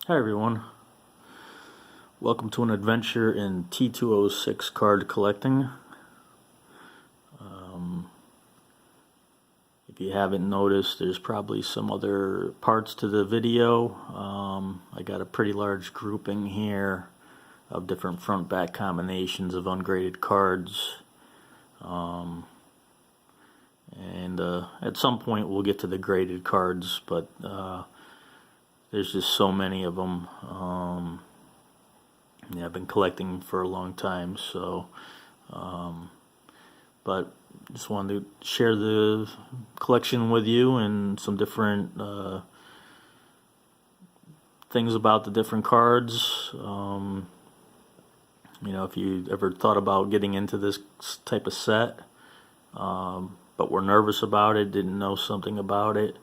Hi everyone, welcome to an adventure in T206 card collecting. If you haven't noticed, there's probably some other parts to the video. I got a pretty large grouping here of different front-back combinations of ungraded cards. And at some point we'll get to the graded cards, but there's just so many of them. Yeah, I've been collecting for a long time, so but just wanted to share the collection with you and some different things about the different cards. You know, if you ever thought about getting into this type of set, but were nervous about it, didn't know something about it,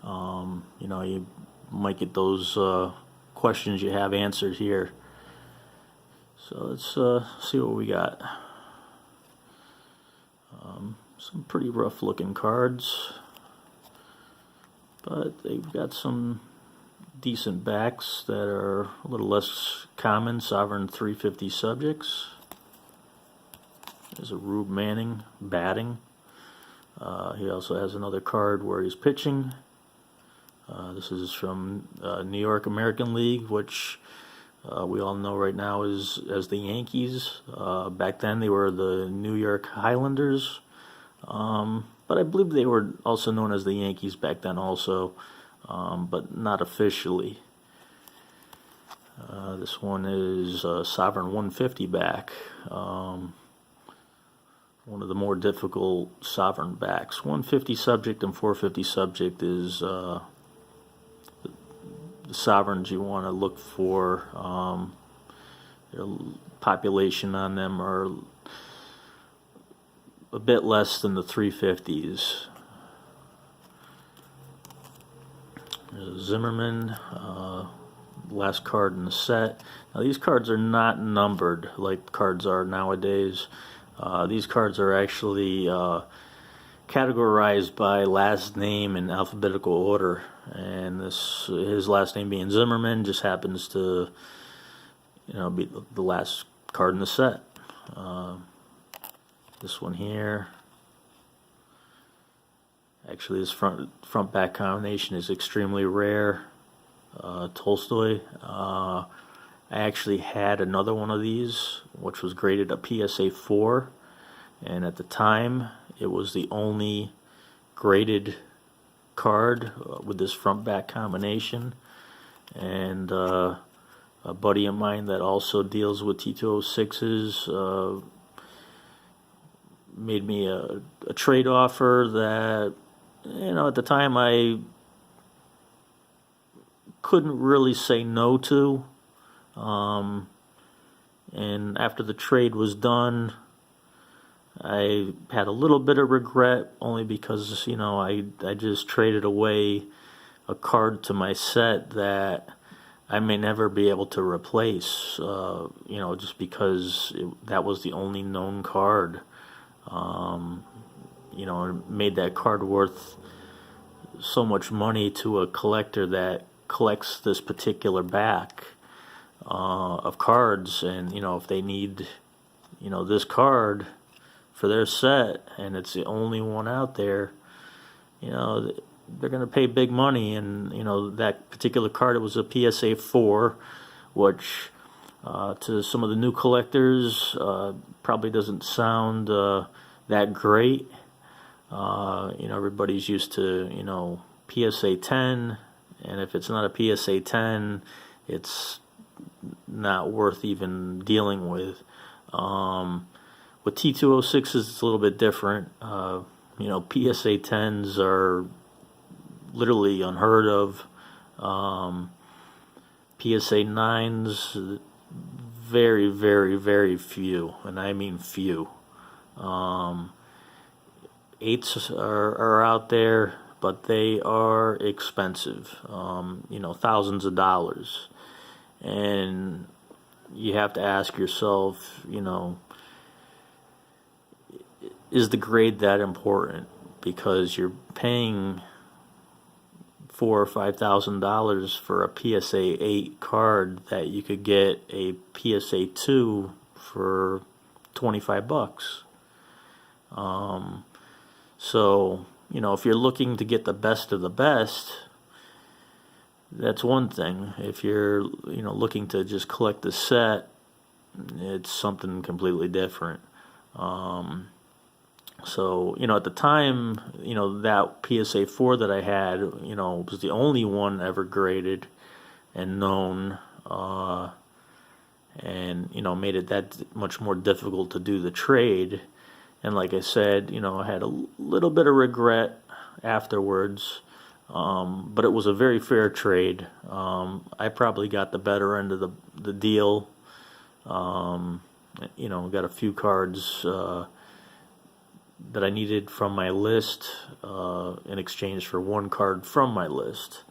you know, you might get those questions you have answered here. So let's see what we got. Some pretty rough looking cards, but they've got some decent backs that are a little less common. Sovereign 350 subjects. There's a Rube Manning batting. He also has another card where he's pitching. This is from New York American League, which we all know right now is as the Yankees. Back then they were the New York Highlanders, but I believe they were also known as the Yankees back then also, but not officially. This one is Sovereign 150 back. One of the more difficult Sovereign backs. 150 subject and 450 subject is the Sovereigns you want to look for. Their population on them are a bit less than the 350s. Zimmerman, last card in the set. Now these cards are not numbered like cards are nowadays. These cards are actually categorized by last name in alphabetical order, and his last name being Zimmerman just happens to, you know, be the last card in the set. This one here, actually this front back combination is extremely rare. Tolstoy. I actually had another one of these which was graded a PSA 4, and at the time it was the only graded card with this front back combination. And a buddy of mine that also deals with T206s made me a trade offer that, you know, at the time I couldn't really say no to. And after the trade was done, I had a little bit of regret, only because, you know, I just traded away a card to my set that I may never be able to replace, you know, just because that was the only known card. You know, it made that card worth so much money to a collector that collects this particular back of cards. And, you know, if they need, you know, this card for their set and it's the only one out there, you know, they're going to pay big money. And, you know, that particular card, it was a PSA 4, which to some of the new collectors probably doesn't sound that great. You know, everybody's used to, you know, PSA 10, and if it's not a PSA 10, it's not worth even dealing with. With T206s, it's a little bit different. You know, PSA 10s are literally unheard of. PSA 9s, very, very, very few, and I mean few. 8s are out there, but they are expensive, you know, thousands of dollars. And you have to ask yourself, you know, is the grade that important? Because you're paying $4,000 or $5,000 for a PSA 8 card that you could get a PSA 2 for $25. So, if you're looking to get the best of the best, that's one thing. If you're, looking to just collect the set, it's something completely different. So, at the time, that PSA 4 that I had, was the only one ever graded and known, and, made it that much more difficult to do the trade. And like I said, I had a little bit of regret afterwards, but it was a very fair trade. I probably got the better end of the deal. Got a few cards that I needed from my list in exchange for one card from my list.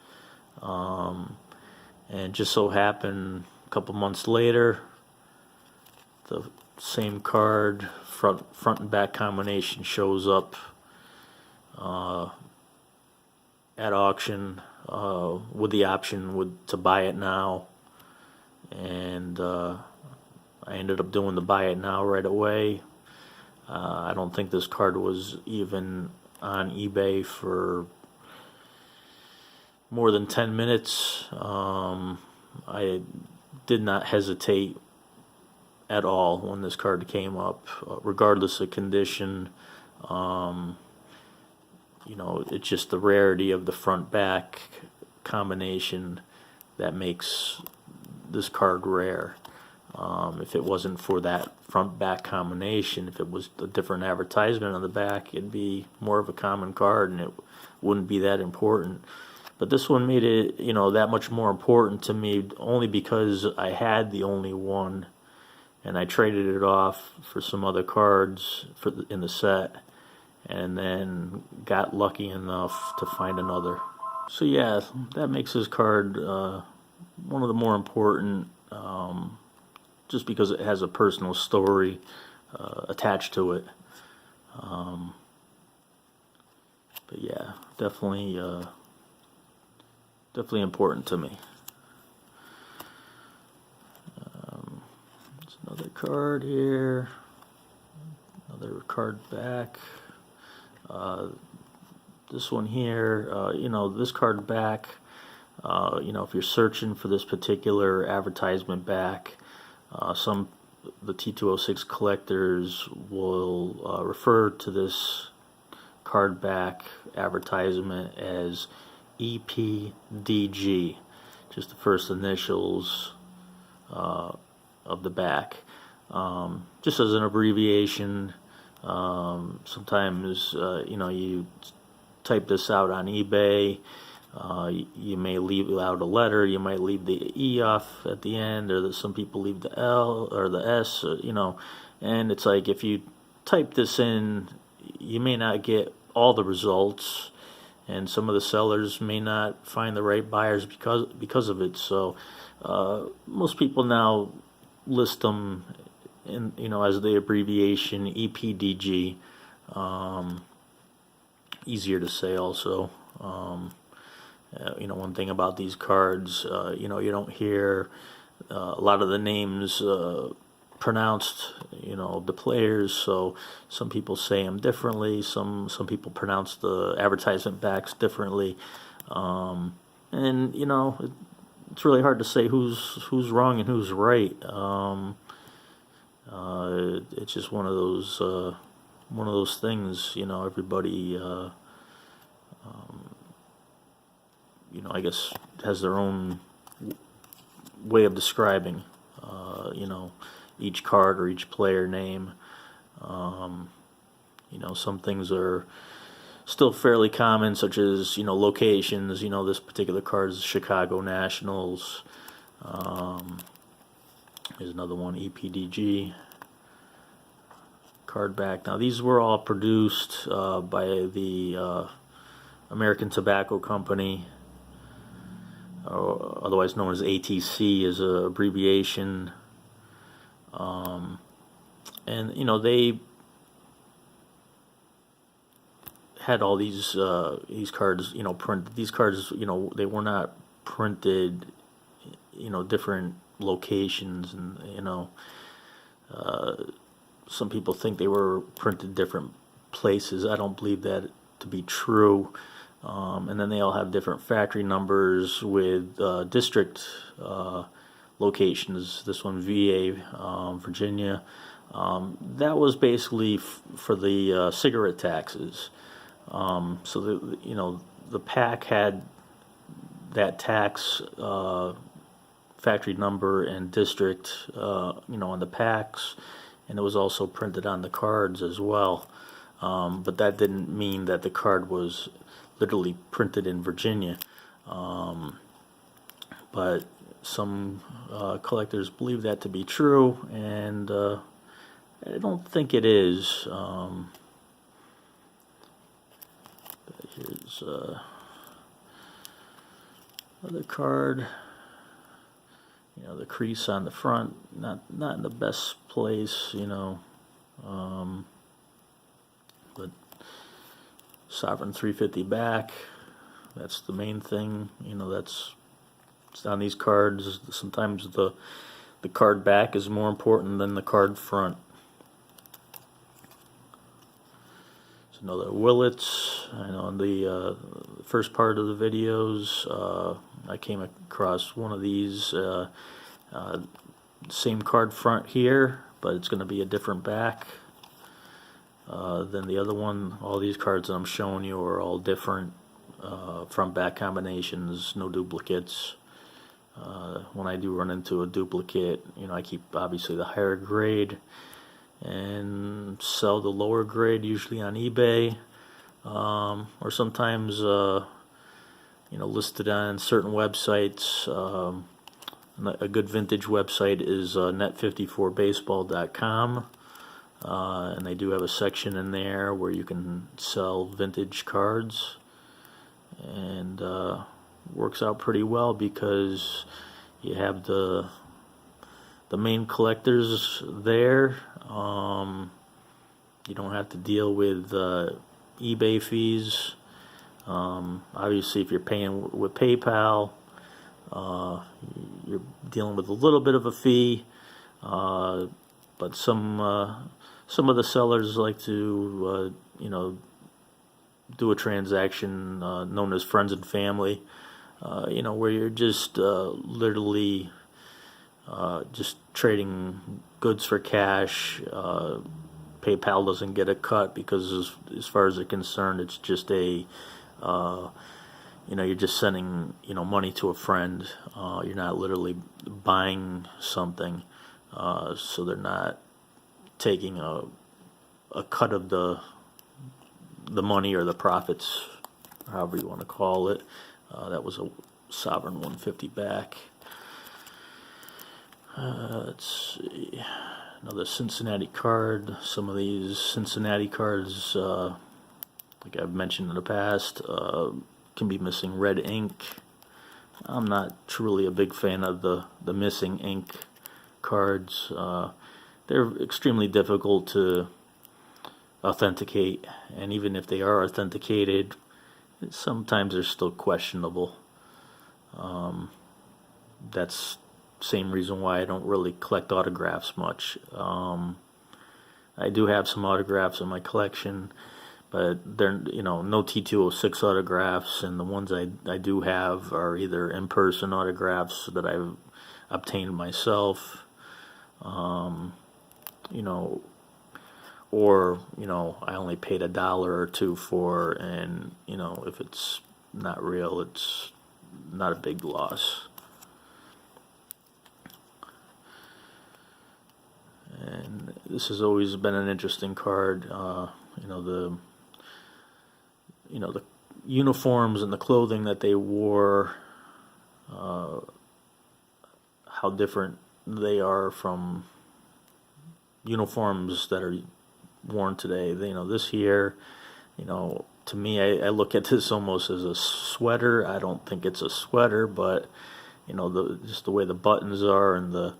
And just so happened a couple months later, the same card, front and back combination, shows up at auction with the option to buy it now. And I ended up doing the buy it now right away. I don't think this card was even on eBay for more than 10 minutes. I did not hesitate at all when this card came up, regardless of condition. It's just the rarity of the front-back combination that makes this card rare. If it wasn't for that front-back combination, if it was a different advertisement on the back, it'd be more of a common card and it wouldn't be that important. But this one made it, that much more important to me, only because I had the only one and I traded it off for some other cards in the set, and then got lucky enough to find another. So yeah, that makes this card one of the more important, just because it has a personal story attached to it. But yeah, definitely important to me. There's another card here, another card back. This one here, this card back, if you're searching for this particular advertisement back, the T206 collectors will refer to this card back advertisement as EPDG, just the first initials of the back, just as an abbreviation. Sometimes you type this out on eBay, you may leave out a letter, you might leave the E off at the end, or some people leave the L or the S, and it's like if you type this in, you may not get all the results, and some of the sellers may not find the right buyers because of it. So most people now list them in, as the abbreviation EPDG. Easier to say also. One thing about these cards, you don't hear a lot of the names pronounced, the players, so some people say them differently, some people pronounce the advertisement backs differently, and it's really hard to say who's wrong and who's right. It's just one of those things, everybody I guess has their own way of describing each card or each player name. Some things are still fairly common, such as locations. This particular card is Chicago Nationals. Here's another one, EPDG card back. Now these were all produced by the American Tobacco Company, otherwise known as ATC as an abbreviation. And they had all these cards, printed. These cards, they were not printed, different locations, and some people think they were printed different places. I don't believe that to be true. And then they all have different factory numbers with district locations. This one, VA, Virginia. That was basically for the cigarette taxes. So the pack had that tax factory number and district, on the packs, and it was also printed on the cards as well. But that didn't mean that the card was literally printed in Virginia. But some collectors believe that to be true, and I don't think it is. Here's another card. The crease on the front, not in the best place, but Sovereign 350 back. That's the main thing. It's on these cards. Sometimes the card back is more important than the card front. It's another Willits. In the first part of the videos, I came across one of these. Same card front here, but it's going to be a different back than the other one. All these cards that I'm showing you are all different front back combinations, no duplicates. When I do run into a duplicate, I keep obviously the higher grade and sell the lower grade, usually on eBay, or sometimes listed on certain websites. A good vintage website is net54baseball.com, and they do have a section in there where you can sell vintage cards, and works out pretty well because you have the main collectors there. You don't have to deal with eBay fees. Obviously, if you're paying with PayPal, you're dealing with a little bit of a fee, but some of the sellers like to do a transaction known as friends and family, where you're just literally just trading goods for cash. PayPal doesn't get a cut because as far as they're concerned, it's just a you're just sending money to a friend. You're not literally buying something, so they're not taking a cut of the money or the profits, however you want to call it. That was a Sovereign 150 back. Let's see, another Cincinnati card. Some of these Cincinnati cards, like I've mentioned in the past, can be missing red ink. I'm not truly a big fan of the missing ink cards. They're extremely difficult to authenticate, and even if they are authenticated, sometimes they're still questionable. That's same reason why I don't really collect autographs much. I do have some autographs in my collection, but they're no T206 autographs, and the ones I do have are either in-person autographs that I've obtained myself, or I only paid $1 or $2 for, and if it's not real, it's not a big loss. And this has always been an interesting card. The uniforms and the clothing that they wore, how different they are from uniforms that are worn today. This here, to me, I look at this almost as a sweater. I don't think it's a sweater, but just the way the buttons are and the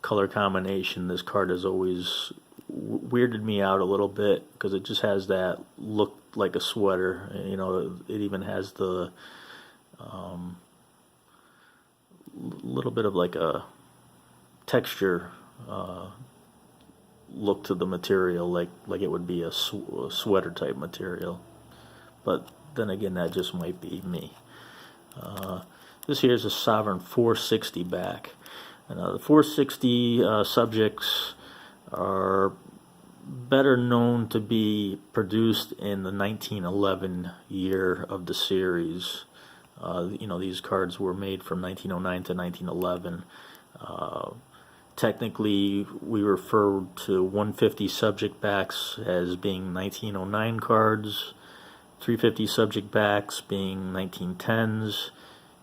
color combination, this card has always weirded me out a little bit because it just has that look like a sweater. You know, it even has the little bit of like a texture look to the material, like it would be a sweater type material. But then again, that just might be me. This here is a Sovereign 460 back. And the 460 subjects are better known to be produced in the 1911 year of the series. You know, these cards were made from 1909 to 1911. Technically, we refer to 150 subject backs as being 1909 cards, 350 subject backs being 1910s,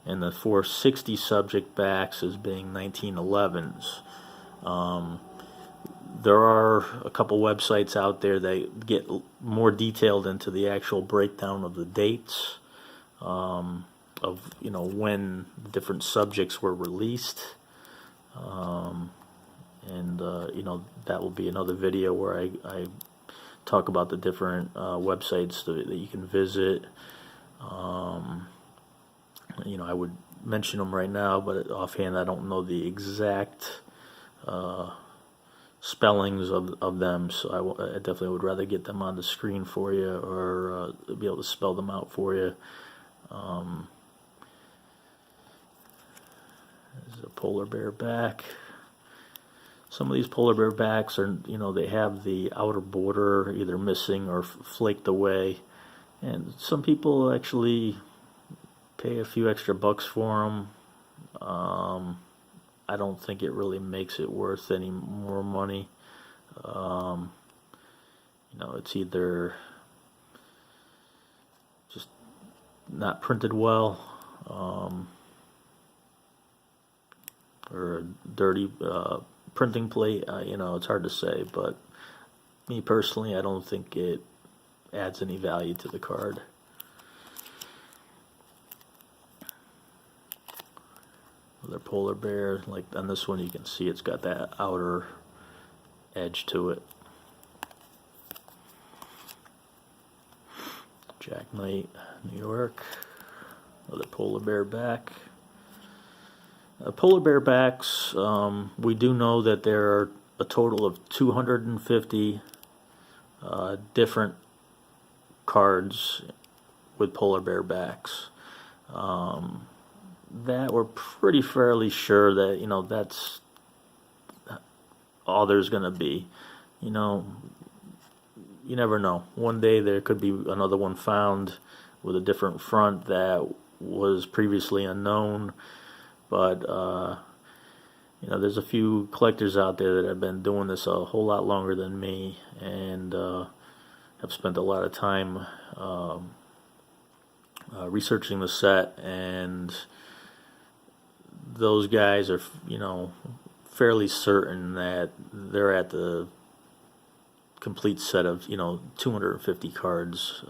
and the 460 subject backs as being 1911s. There are a couple websites out there that get more detailed into the actual breakdown of the dates of, you know, when different subjects were released. You know, that will be another video where I talk about the different websites that you can visit. You know, I would mention them right now, but offhand I don't know the exact spellings of them, so I definitely would rather get them on the screen for you, or be able to spell them out for you. There's a polar bear back. Some of these polar bear backs are, you know, they have the outer border either missing or flaked away, and some people actually pay a few extra bucks for them. I don't think it really makes it worth any more money. You know, it's either just not printed well, or a dirty printing plate. You know, it's hard to say, but me personally, I don't think it adds any value to the card. Another polar bear, like on this one you can see it's got that outer edge to it. Jack Knight, New York. Another polar bear back. Polar bear backs, we do know that there are a total of 250 different cards with polar bear backs. That we're pretty fairly sure that, you know, that's all there's going to be. You know, you never know. One day there could be another one found with a different front that was previously unknown. But, you know, there's a few collectors out there that have been doing this a whole lot longer than me, and have spent a lot of time researching the set, and those guys are, you know, fairly certain that they're at the complete set of, you know, 250 cards.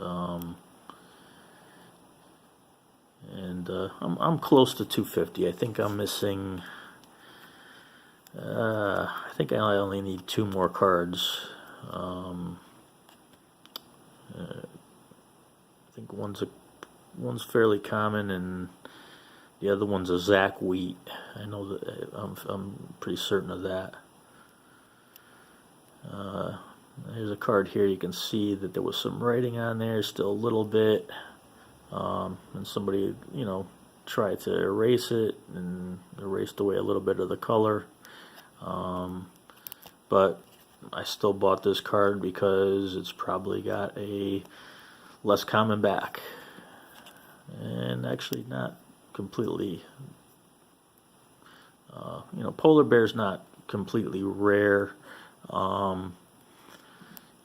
I'm close to 250. I think I'm missing. I think I only need 2 more cards. I think one's fairly common, and the other one's a Zach Wheat. I know that I'm pretty certain of that. Here's a card here. You can see that there was some writing on there, still a little bit, and somebody, you know, tried to erase it and erased away a little bit of the color. But I still bought this card because it's probably got a less common back, and actually not completely, you know, polar bear's not completely rare.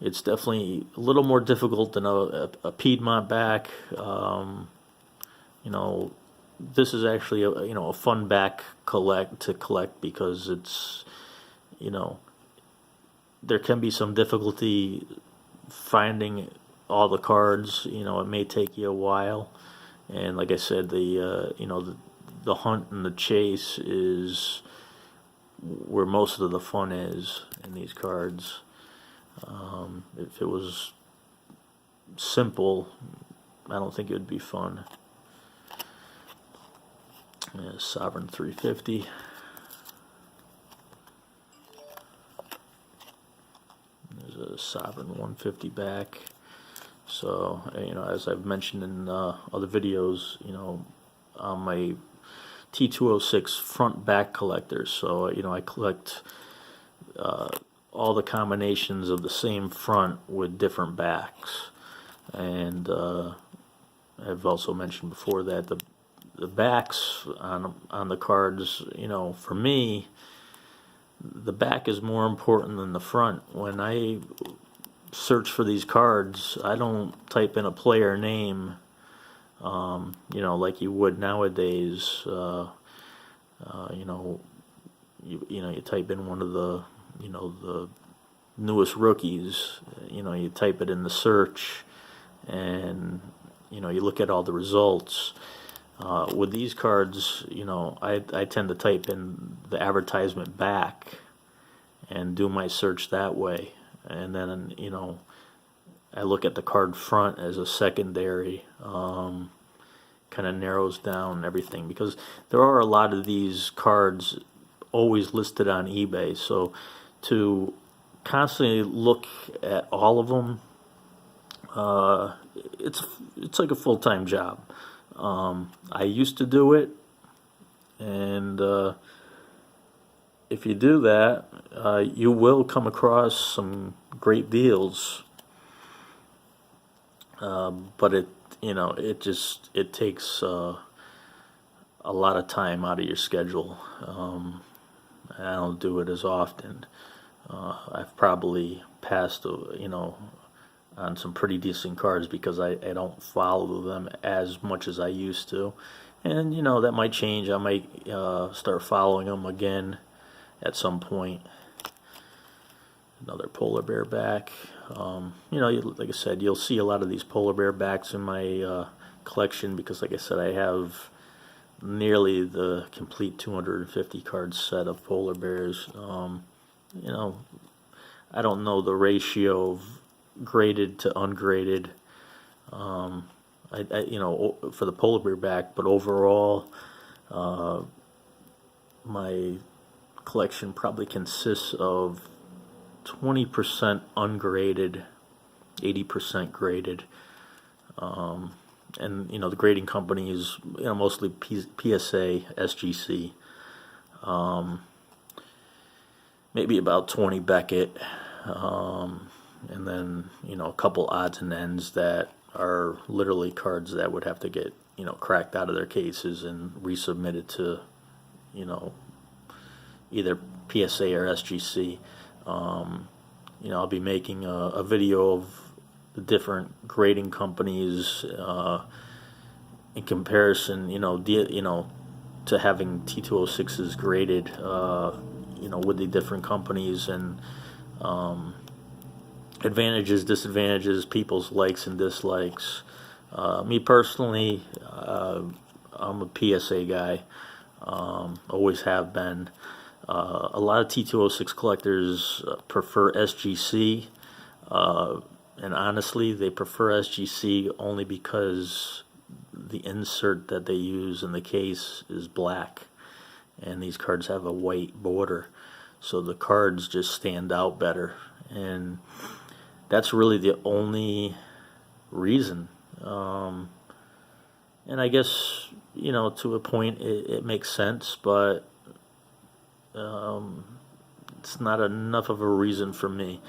It's definitely a little more difficult than a Piedmont back. You know, this is actually a fun back to collect because it's, you know, there can be some difficulty finding all the cards. You know, it may take you a while, and like I said, the hunt and the chase is where most of the fun is in these cards. If it was simple, I don't think it would be fun. Yeah, Sovereign 350. There's a Sovereign 150 back. So, as I've mentioned in other videos, I'm my T206 front back collector. So, I collect all the combinations of the same front with different backs. And I've also mentioned before that the backs on the cards, for me, the back is more important than the front. When I search for these cards, I don't type in a player name, like you would nowadays. You type in one of the newest rookies. You type it in the search, and you look at all the results. With these cards, I tend to type in the advertisement back and do my search that way. And then, I look at the card front as a secondary, kind of narrows down everything, because there are a lot of these cards always listed on eBay. So to constantly look at all of them, it's like a full-time job. I used to do it, and if you do that, you will come across some great deals. But it takes a lot of time out of your schedule. I don't do it as often. I've probably passed, on some pretty decent cards because I don't follow them as much as I used to. And, that might change. I might start following them again at some point. Another polar bear back. Like I said, you'll see a lot of these polar bear backs in my collection because, like I said, I have nearly the complete 250 card set of polar bears. I don't know the ratio of graded to ungraded. For the polar bear back, but overall, my collection probably consists of 20% ungraded, 80% graded, and the grading company is mostly PSA, SGC, maybe about 20 Beckett, and then a couple odds and ends that are literally cards that would have to get cracked out of their cases and resubmitted to either PSA or SGC. I'll be making a video of the different grading companies in comparison, to having T206s graded, with the different companies, and advantages, disadvantages, people's likes and dislikes. Me personally, I'm a PSA guy, always have been. A lot of T206 collectors prefer SGC, and honestly, they prefer SGC only because the insert that they use in the case is black, and these cards have a white border, so the cards just stand out better, and that's really the only reason. And I guess, to a point it makes sense, but it's not enough of a reason for me.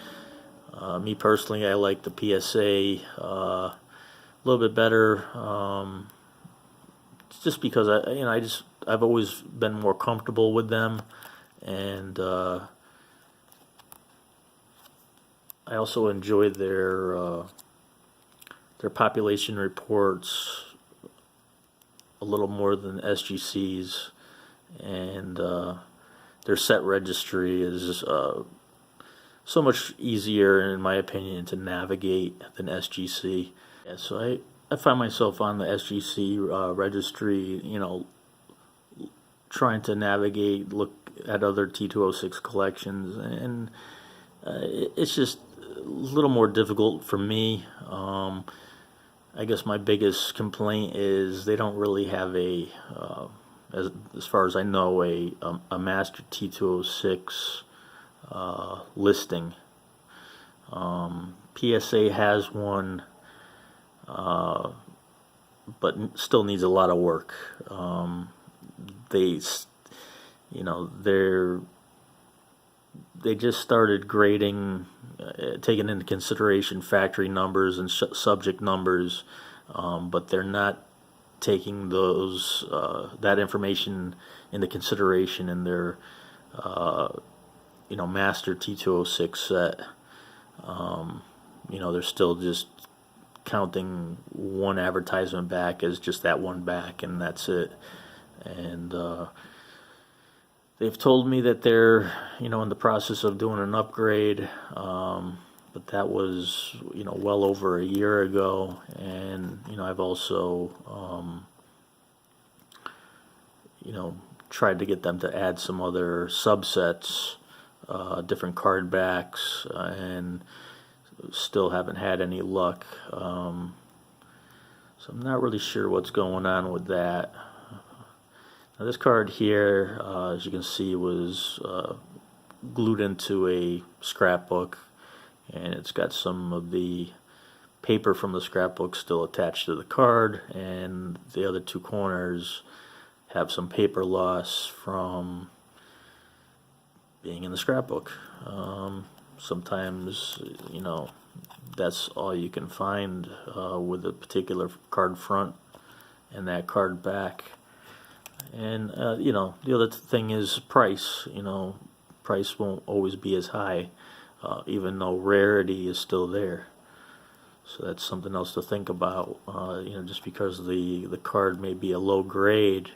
Me personally, I like the PSA a little bit better, just because I've always been more comfortable with them, and I also enjoy their population reports a little more than SGC's, and their set registry is so much easier, in my opinion, to navigate than SGC. Yeah, so I find myself on the SGC registry, trying to navigate, look at other T206 collections, and it's just little more difficult for me. I guess my biggest complaint is they don't really have as far as I know, a master T206 listing. PSA has one, but still needs a lot of work. They, they just started grading, taking into consideration factory numbers and subject numbers, but they're not taking those that information into consideration in their master T206 set. They're still just counting one advertisement back as just that one back, and that's it. And they've told me that they're in the process of doing an upgrade, but that was well over a year ago. And I've also tried to get them to add some other subsets, different card backs, and still haven't had any luck. So I'm not really sure what's going on with that. Now this card here, as you can see, was glued into a scrapbook, and it's got some of the paper from the scrapbook still attached to the card, and the other two corners have some paper loss from being in the scrapbook. Sometimes, that's all you can find with a particular card front and that card back. And, the other thing is price. Price won't always be as high, even though rarity is still there. So that's something else to think about. Just because the card may be a low grade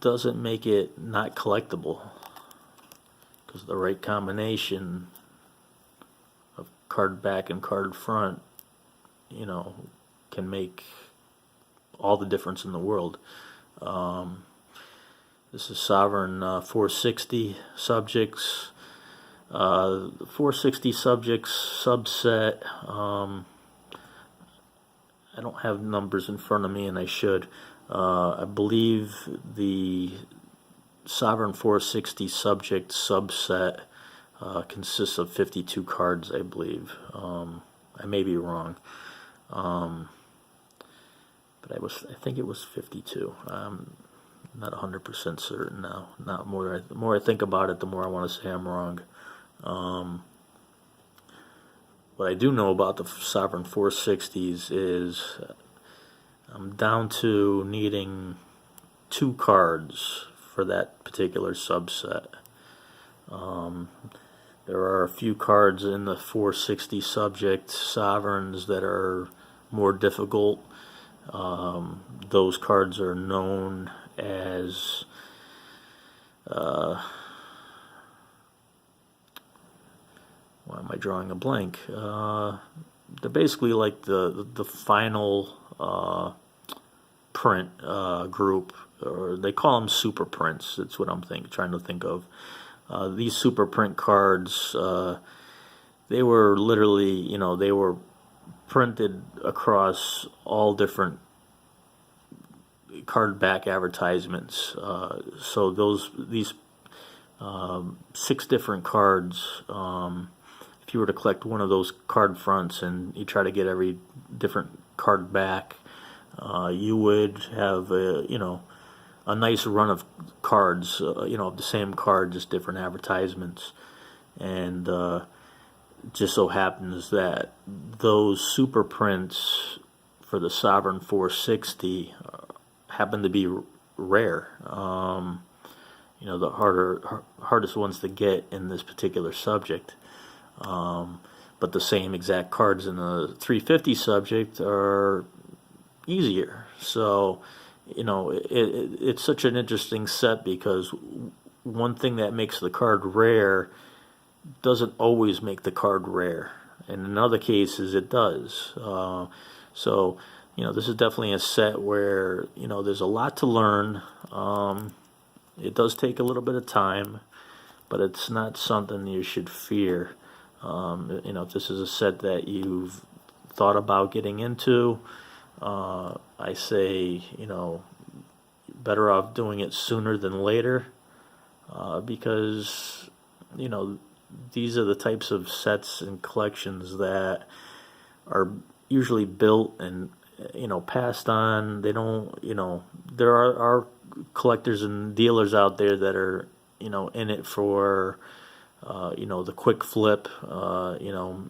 doesn't make it not collectible. Because the right combination of card back and card front, can make all the difference in the world. This is Sovereign 460 subjects. 460 subjects subset. I don't have numbers in front of me, and I should. I believe the Sovereign 460 subject subset consists of 52 cards, I believe. I may be wrong, but I think it was 52. I'm not 100% certain now. The more I think about it, the more I want to say I'm wrong. What I do know about the Sovereign 460s is I'm down to needing 2 cards for that particular subset. There are a few cards in the 460 subject sovereigns that are more difficult. Those cards are known as why am I drawing a blank? They're basically like the final print group, or they call them super prints. That's what I'm trying to think of. These super print cards, they were literally, they were printed across all different card back advertisements. So these 6 different cards, if you were to collect one of those card fronts and you try to get every different card back, you would have a nice run of cards, of the same card, just different advertisements. And it just so happens that those super prints for the Sovereign 460 happen to be rare. The hardest ones to get in this particular subject. But the same exact cards in the 350 subject are easier. So, it's such an interesting set, because one thing that makes the card rare doesn't always make the card rare, and in other cases it does. So this is definitely a set where there's a lot to learn. It does take a little bit of time, but it's not something you should fear. If this is a set that you've thought about getting into, I say, better off doing it sooner than later, because, these are the types of sets and collections that are usually built and, passed on. They don't, there are collectors and dealers out there that are, in it for, the quick flip,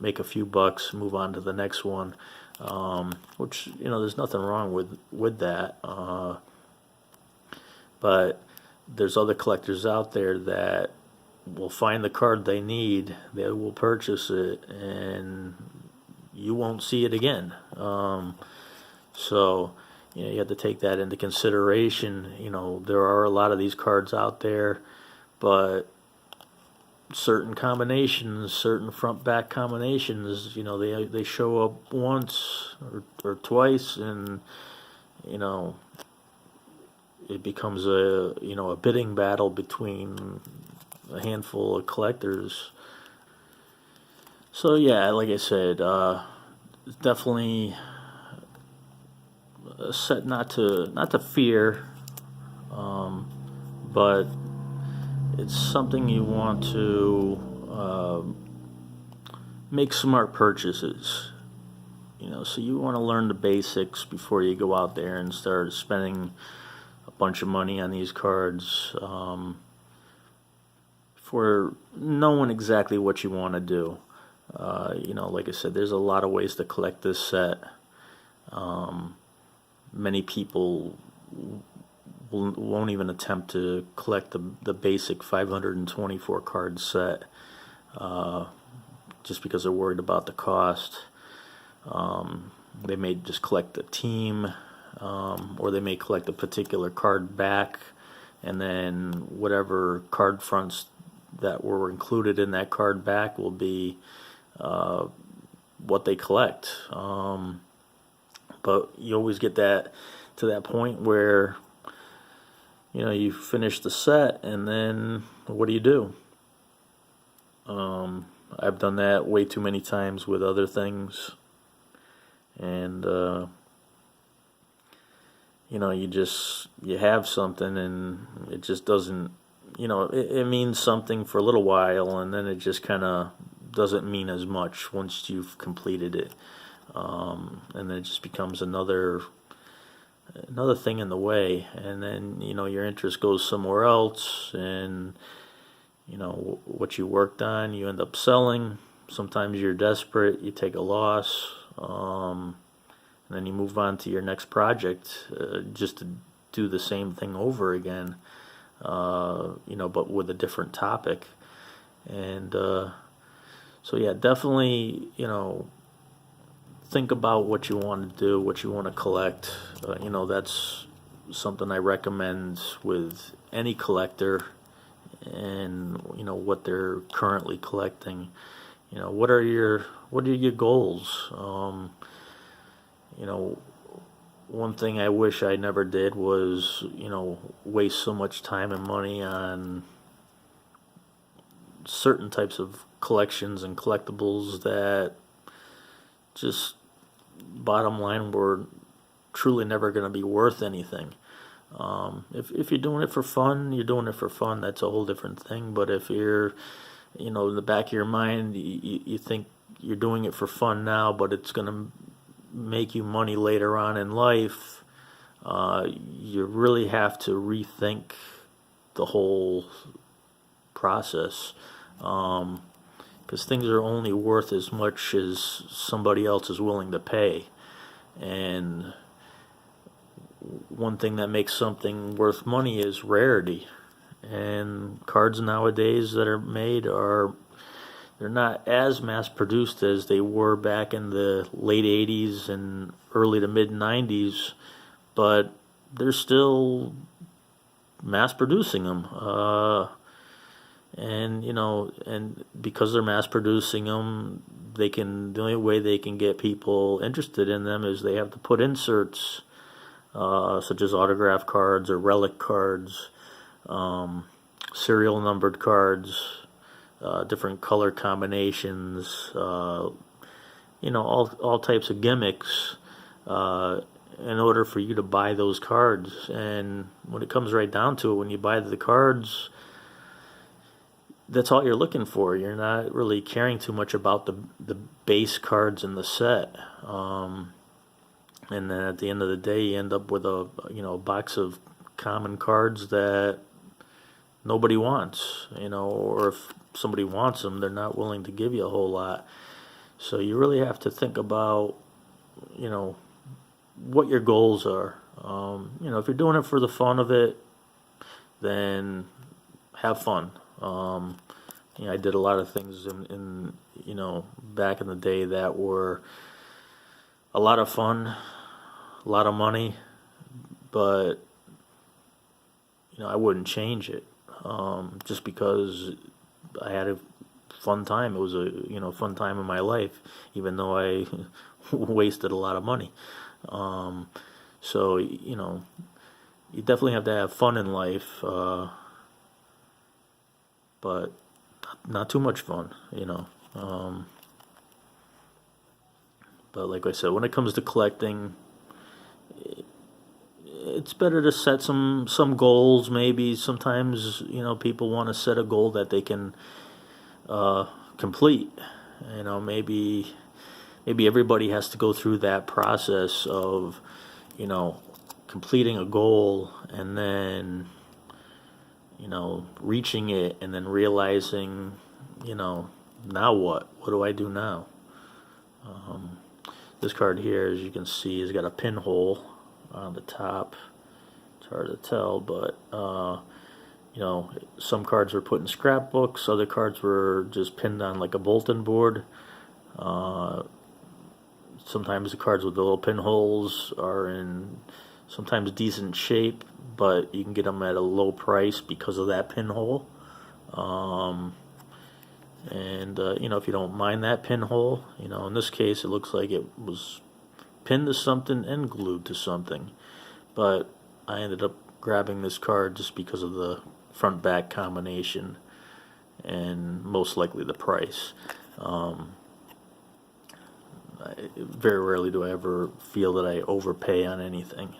make a few bucks, move on to the next one, which, there's nothing wrong with that. But there's other collectors out there that will find the card they need, they will purchase it, and you won't see it again. So, you have to take that into consideration. There are a lot of these cards out there, but certain combinations, certain front-back combinations, they show up once or twice, and, it becomes a bidding battle between a handful of collectors. So yeah, like I said, definitely a set not to fear, but it's something you want to make smart purchases. So you want to learn the basics before you go out there and start spending a bunch of money on these cards, for knowing exactly what you want to do. Like I said, there's a lot of ways to collect this set. Many people won't even attempt to collect the basic 524 card set, just because they're worried about the cost. They may just collect the team, or they may collect a particular card back, and then whatever card fronts that were included in that card back will be what they collect. But you always get to that point where you finish the set, and then what do you do? I've done that way too many times with other things, and you have something, and it just doesn't, it means something for a little while, and then it just kind of doesn't mean as much once you've completed it, and then it just becomes another thing in the way, and then your interest goes somewhere else, and what you worked on you end up selling. Sometimes you're desperate, you take a loss, and then you move on to your next project, just to do the same thing over again, but with a different topic. And so yeah, definitely think about what you want to do, what you want to collect. That's something I recommend with any collector, and what they're currently collecting. What are your goals? One thing I wish I never did was waste so much time and money on certain types of collections and collectibles that just, bottom line, were truly never going to be worth anything. If you're doing it for fun, you're doing it for fun. That's a whole different thing. But if you're, in the back of your mind, you think you're doing it for fun now, but it's going to make you money later on in life, you really have to rethink the whole process, because things are only worth as much as somebody else is willing to pay. And one thing that makes something worth money is rarity. And cards nowadays that are made they're not as mass produced as they were back in the late 80s and early to mid 90s, but they're still mass producing them. And because they're mass producing them, the only way they can get people interested in them is they have to put inserts, such as autograph cards or relic cards, serial numbered cards, different color combinations, all types of gimmicks, in order for you to buy those cards. And when it comes right down to it, when you buy the cards, that's all you're looking for. You're not really caring too much about the base cards in the set. And then at the end of the day, you end up with a box of common cards that nobody wants, or if somebody wants them, they're not willing to give you a whole lot. So you really have to think about, what your goals are. If you're doing it for the fun of it, then have fun. I did a lot of things in back in the day that were a lot of fun, a lot of money, but I wouldn't change it, just because I had a fun time. It was a fun time in my life, even though I wasted a lot of money. So you definitely have to have fun in life, but not too much fun, But like I said, when it comes to collecting, it's better to set some goals. Maybe sometimes people want to set a goal that they can complete. Maybe everybody has to go through that process of completing a goal, and then reaching it, and then realizing now what do I do now. This card here, as you can see, has got a pinhole on the top. It's hard to tell, but some cards were put in scrapbooks, other cards were just pinned on like a bulletin board. Sometimes the cards with the little pinholes are in sometimes decent shape, but you can get them at a low price because of that pinhole. If you don't mind that pinhole, in this case it looks like it was pinned to something and glued to something. But I ended up grabbing this card just because of the front-back combination and most likely the price. Very rarely do I ever feel that I overpay on anything.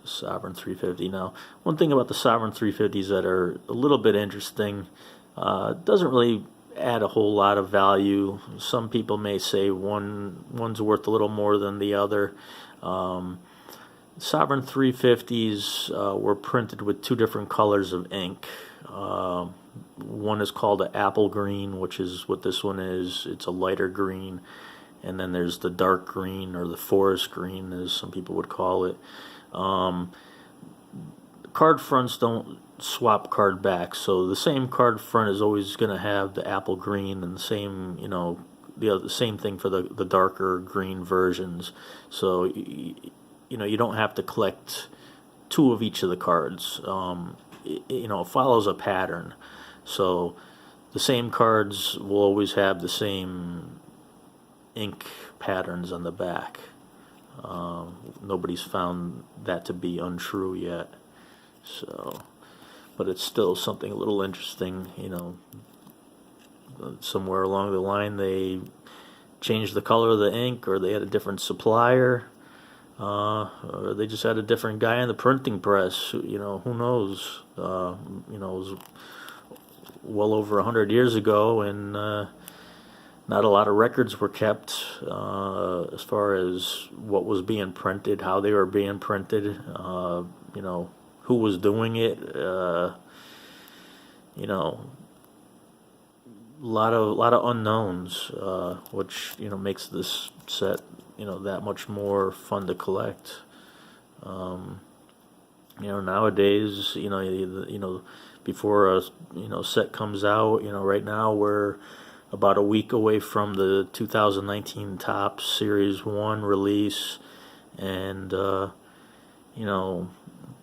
Sovereign 350. Now, one thing about the Sovereign 350s that are a little bit interesting, doesn't really add a whole lot of value. Some people may say one's worth a little more than the other. Sovereign 350s were printed with two different colors of ink. One is called an apple green, which is what this one is. It's a lighter green. And then there's the dark green, or the forest green, as some people would call it. Card fronts don't swap card backs, so the same card front is always going to have the apple green, and the same, the same thing for the darker green versions. So you don't have to collect two of each of the cards. It follows a pattern. So the same cards will always have the same ink patterns on the back. Nobody's found that to be untrue yet. So, but it's still something a little interesting. Somewhere along the line they changed the color of the ink, or they had a different supplier, or they just had a different guy in the printing press. Who knows? It was well over 100 years ago, and not a lot of records were kept as far as what was being printed, how they were being printed, who was doing it. A lot of unknowns, which makes this set that much more fun to collect. Nowadays, before a set comes out, right now we're about a week away from the 2019 Topps Series 1 release, and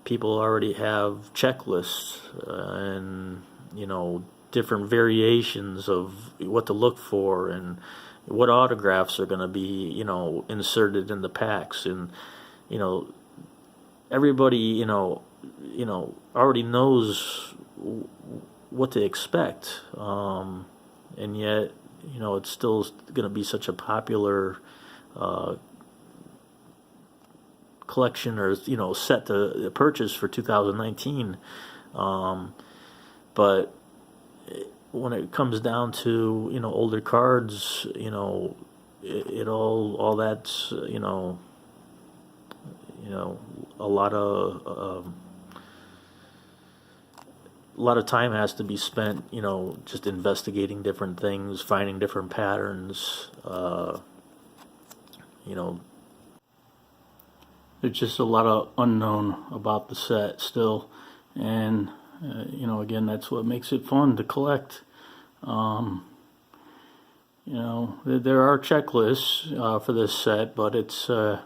people already have checklists and different variations of what to look for and what autographs are going to be inserted in the packs. And everybody already knows what to expect, and yet, it's still going to be such a popular collection or set to purchase for 2019. But when it comes down to older cards, it all that's a lot of time has to be spent, just investigating different things, finding different patterns. There's just a lot of unknown about the set still, and again, that's what makes it fun to collect. There are checklists for this set, but it's the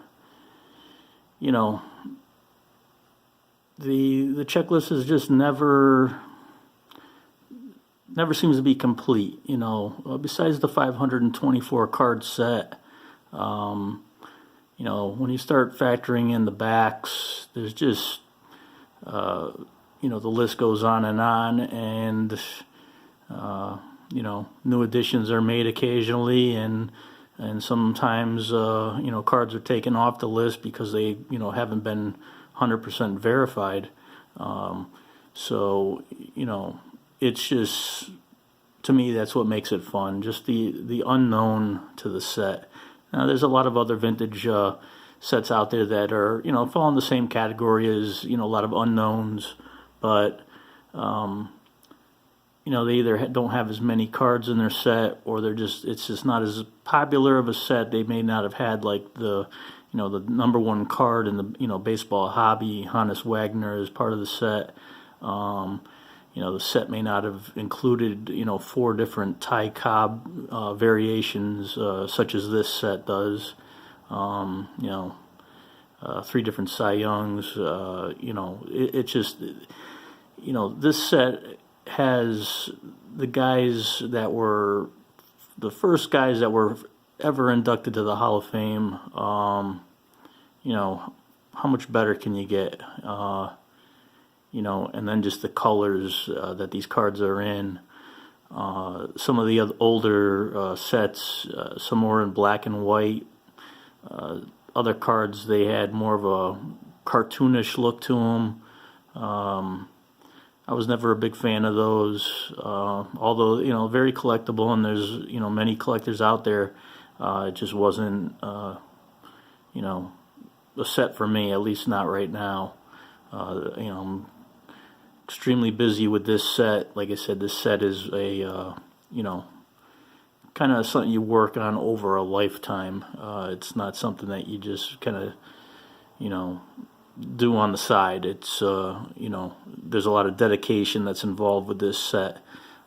checklist is just never seems to be complete. Besides the 524 card set, when you start factoring in the backs, there's just the list goes on, and new additions are made occasionally, and sometimes cards are taken off the list because they haven't been 100% verified. So it's just, to me, that's what makes it fun, just the unknown to the set. Now, there's a lot of other vintage sets out there that are fall in the same category as a lot of unknowns, but they either don't have as many cards in their set, or it's just not as popular of a set. They may not have had like the the number one card in the baseball hobby, Hannes Wagner, as part of the set. The set may not have included 4 different Ty Cobb variations, such as this set does. 3 different Cy Youngs. It just this set has the guys that were the first guys that were ever inducted to the Hall of Fame. How much better can you get? And then just the colors that these cards are in. Some of the older sets, some were in black and white. Other cards, they had more of a cartoonish look to them. I was never a big fan of those, although very collectible, and there's many collectors out there. It just wasn't a set for me, at least not right now. I'm extremely busy with this set. Like I said, this set is a kind of something you work on over a lifetime. It's not something that you just kind of do on the side. It's there's a lot of dedication that's involved with this set,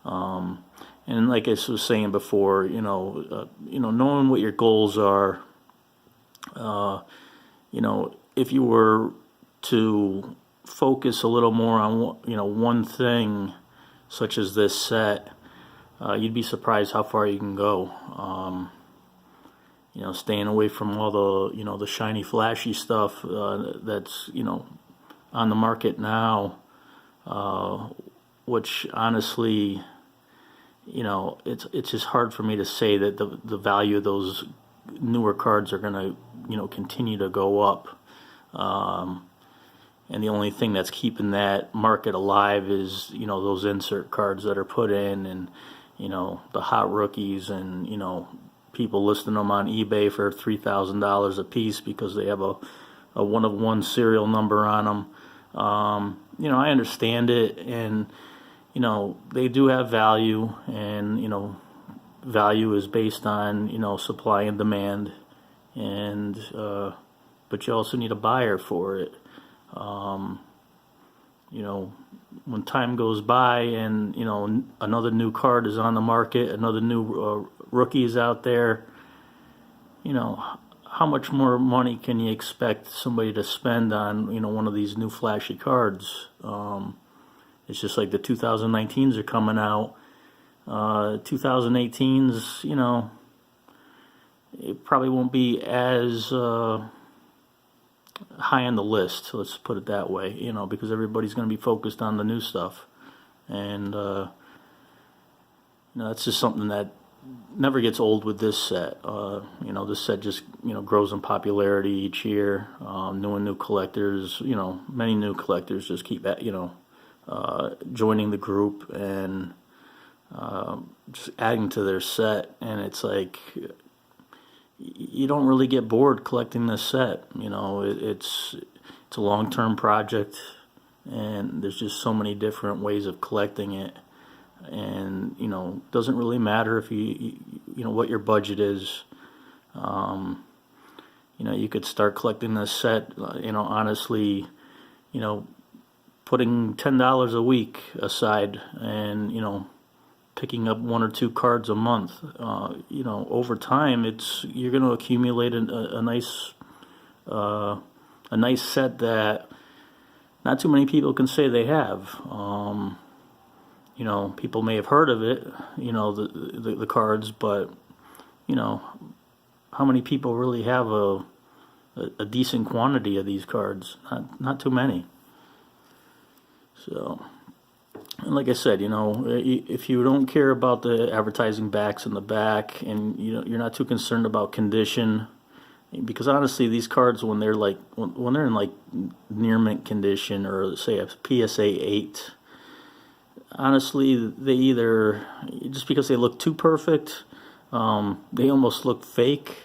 and like I was saying before, knowing what your goals are, if you were to focus a little more on one thing, such as this set, you'd be surprised how far you can go. Staying away from all the the shiny, flashy stuff that's on the market now, which honestly, it's just hard for me to say that the value of those newer cards are going to continue to go up. And the only thing that's keeping that market alive is those insert cards that are put in, and the hot rookies, and people listing them on eBay for $3,000 a piece because they have a 1-of-1 serial number on them. I understand it, and they do have value, and value is based on supply and demand, and but you also need a buyer for it. When time goes by and another new card is on the market, another new rookie is out there, how much more money can you expect somebody to spend on one of these new flashy cards? It's just like the 2019s are coming out. 2018s, it probably won't be as high on the list. Let's put it that way. Because everybody's going to be focused on the new stuff, and that's just something that never gets old with this set. This set just grows in popularity each year. New and new collectors, many new collectors just keep at joining the group and just adding to their set, and it's like you don't really get bored collecting this set. It's a long-term project, and there's just so many different ways of collecting it. And doesn't really matter if you what your budget is. You could start collecting this set. Honestly, putting $10 a week aside, and picking up 1 or 2 cards a month. Over time, you're going to accumulate a nice set that not too many people can say they have. People may have heard of it, the cards, but, how many people really have a decent quantity of these cards? Not too many. So, and like I said, if you don't care about the advertising backs in the back, and you're not too concerned about condition, because honestly, these cards, when they're in like near mint condition, or say a PSA 8, honestly, they either, just because they look too perfect, they almost look fake,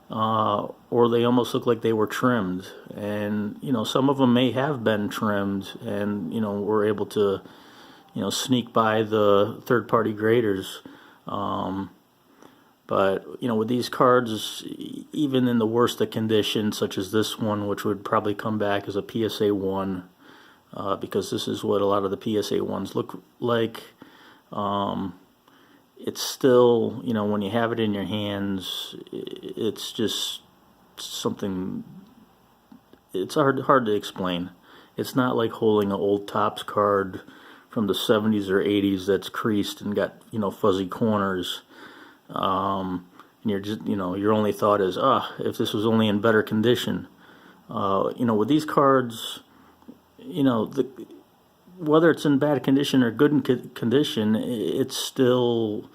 or they almost look like they were trimmed. And some of them may have been trimmed, and were able to sneak by the third-party graders. But with these cards, even in the worst of condition, such as this one, which would probably come back as a PSA 1, because this is what a lot of the PSA 1s look like, it's still, when you have it in your hands, it's just something, it's hard to explain. It's not like holding an old Topps card from the 70s or 80s that's creased and got, fuzzy corners. And you're just, your only thought is, if this was only in better condition. With these cards, whether it's in bad condition or good condition, it's still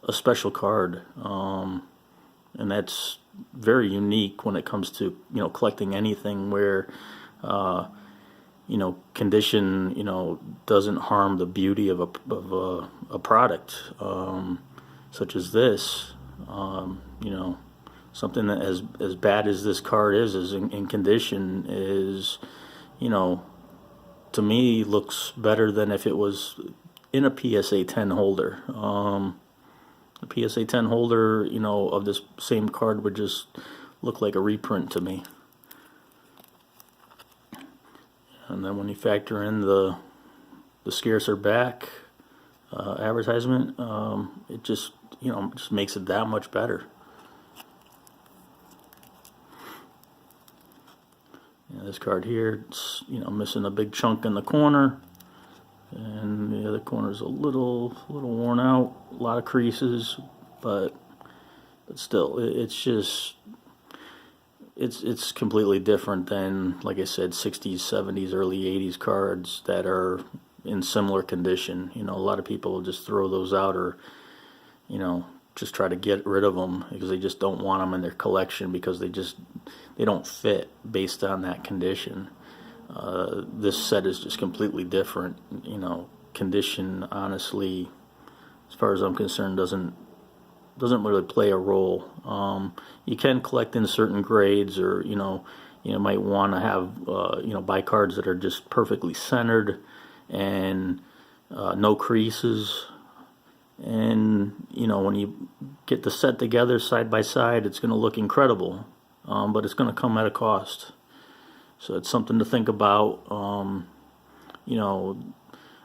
a special card. And that's very unique when it comes to, collecting anything where, condition, doesn't harm the beauty of a product, such as this. Something that as bad as this card is in condition is, to me, looks better than if it was in a PSA 10 holder. A PSA 10 holder, of this same card would just look like a reprint to me. And then when you factor in the scarcer back advertisement, it just just makes it that much better. This card here, it's missing a big chunk in the corner, and the other corner's a little worn out, a lot of creases, but still, it's just it's completely different than, like I said, 60s, 70s, early 80s cards that are in similar condition. A lot of people will just throw those out, or just try to get rid of them because they just don't want them in their collection because they don't fit based on that condition. This set is just completely different. Condition, honestly, as far as I'm concerned, doesn't really play a role. You can collect in certain grades, or you might want to have buy cards that are just perfectly centered and no creases. And when you get the set together side by side, it's going to look incredible, but it's going to come at a cost. So it's something to think about.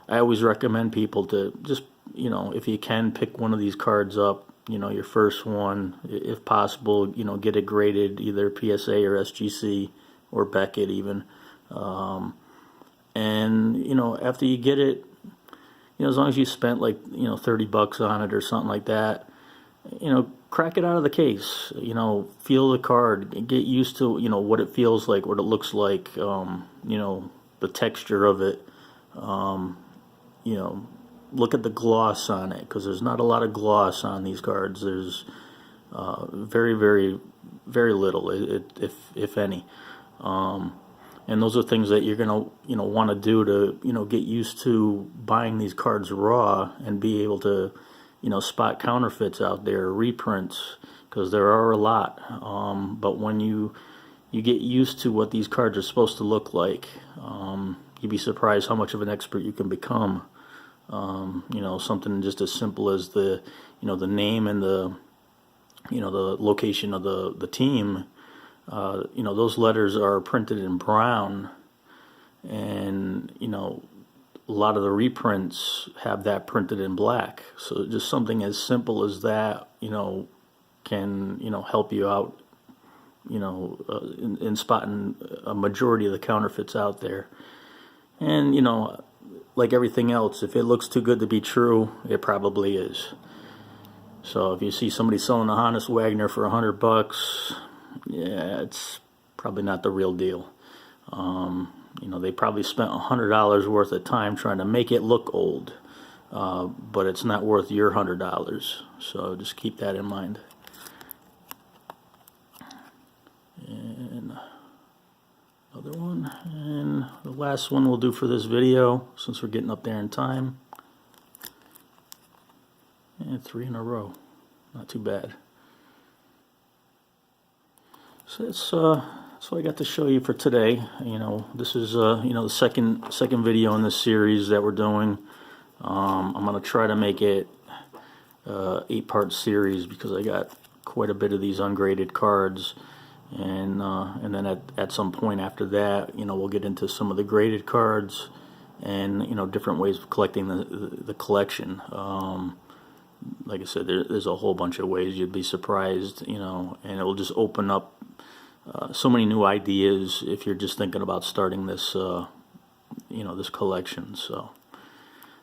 I always recommend people to just, if you can, pick one of these cards up, your first one, if possible, get it graded either PSA or SGC or Beckett even. And after you get it, as long as you spent like $30 on it or something like that, crack it out of the case. You know, feel the card, get used to, you know, what it feels like, what it looks like, you know, the texture of it. You know, look at the gloss on it, because there's not a lot of gloss on these cards. There's very, very, very little, if any. And those are things that you're gonna, you know, want to do to, you know, get used to buying these cards raw and be able to, you know, spot counterfeits out there, reprints, because there are a lot. But when you get used to what these cards are supposed to look like, you'd be surprised how much of an expert you can become. You know, something just as simple as the, you know, the name and the, you know, the location of the team. You know, those letters are printed in brown, and, you know, a lot of the reprints have that printed in black. So just something as simple as that, you know, can, you know, help you out, you know, in spotting a majority of the counterfeits out there. And, you know, like everything else, if it looks too good to be true, it probably is. So if you see somebody selling a Honus Wagner for $100, yeah, it's probably not the real deal. You know, they probably spent $100 worth of time trying to make it look old, but it's not worth your $100. So just keep that in mind. And another one, and the last one we'll do for this video, since we're getting up there in time. And 3 in a row, not too bad. So that's what I got to show you for today. You know, this is you know, the second video in this series that we're doing. I'm gonna try to make it 8-part series, because I got quite a bit of these ungraded cards, and then at some point after that, you know, we'll get into some of the graded cards, and, you know, different ways of collecting the collection. Like I said, there's a whole bunch of ways. You'd be surprised, you know, and it will just open up so many new ideas if you're just thinking about starting this, you know, this collection. So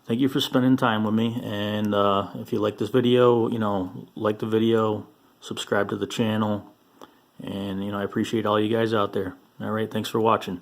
thank you for spending time with me, and if you like this video, you know, like the video, subscribe to the channel, and, you know, I appreciate all you guys out there. All right, thanks for watching.